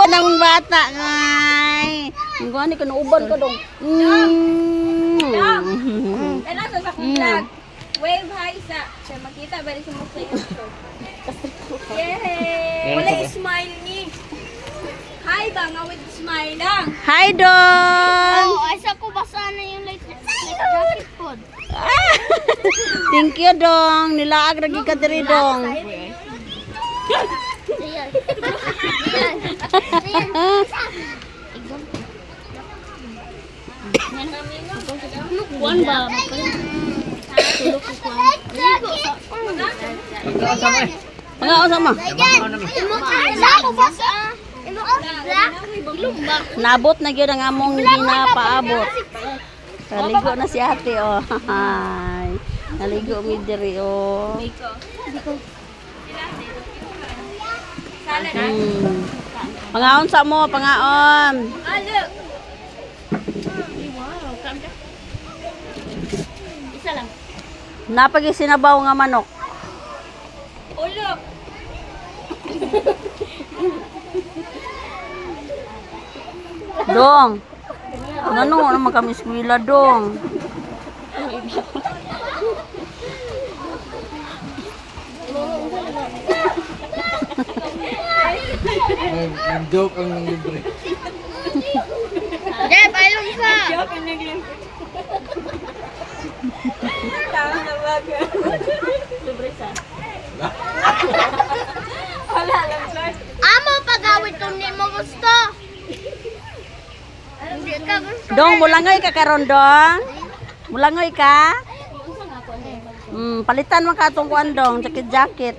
Namang bata ngay. Ang gani ka nauban ka dong. Ano sa vlog? Wave hi sa makita bali sa mukha yung show. Yay! Wala yung smile ni. Hi ba nga with smile lang. Hi dong. Oh, asa ko basa na yung light jacket pod. Thank you dong. Nilaag lagi ka diri dong. Ayan. Kuan ba? Tulog ko kuan. Mga sama. Nabot na gyud ang among ginapaabot. Naligo na si ate oh. Hi. Naligo mi diri oh. Pangaon sa mo, pangaon. Look. Isa lang. Napagi sinabaw nga manok. Oh, look. Dong. Ngano naman kami eskwela dong. Ang joke ang nang libre. Jeb, ayun ka. Joke ang naging. Tama na baga. Wala lang, Lord. Amo pagawid kung di mo gusto. Hindi ka gusto. Dong, mulangoy ka karon dong. Mulangoy ka? Palitan man ka atong kuan dong, jacket.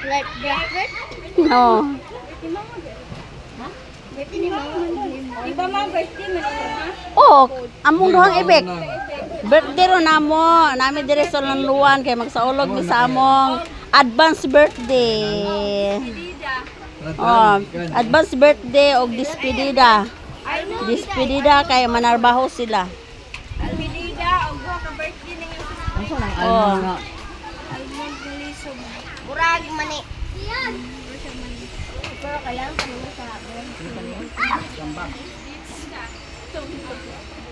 Like jacket? No. Di ba mga birthday mo na? Oh, among duhang ibek. Birthday ro namo, nami dire sa Lanluan kay magsaulog mi sa among advance birthday. Oh, advance birthday og despedida. Despedida kay manarbaho sila. Almedida, og ka birthday na yung Oh. Almond Galisog. Murag mani. Pero kailangan pa naman sa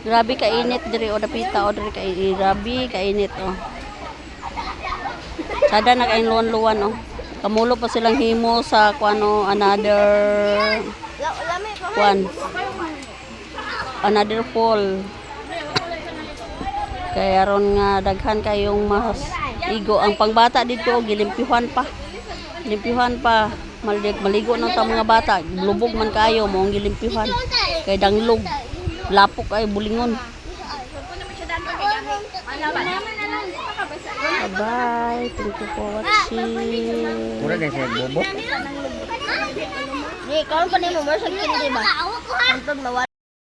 Grabe ka init diri o dapita o diri ka grabe ka init oh. Sada na kain luwan-luwan oh. Kamulo pa silang himo sa kuano another Lami pa. kuan. Another fall. Kaya ron nga daghan kayong mas igo ang pangbata dito gilimpihan pa. Limpihan pa. Maligo nang ta mga bata, lubog man kayo mo ang gilimpihan. Kay danglog. Lapok ay bulingon. Bye. Thank you for watching. Mura din siya bobo. Ni, karon pa ni mo mo sa kini di ba? Antod mawala.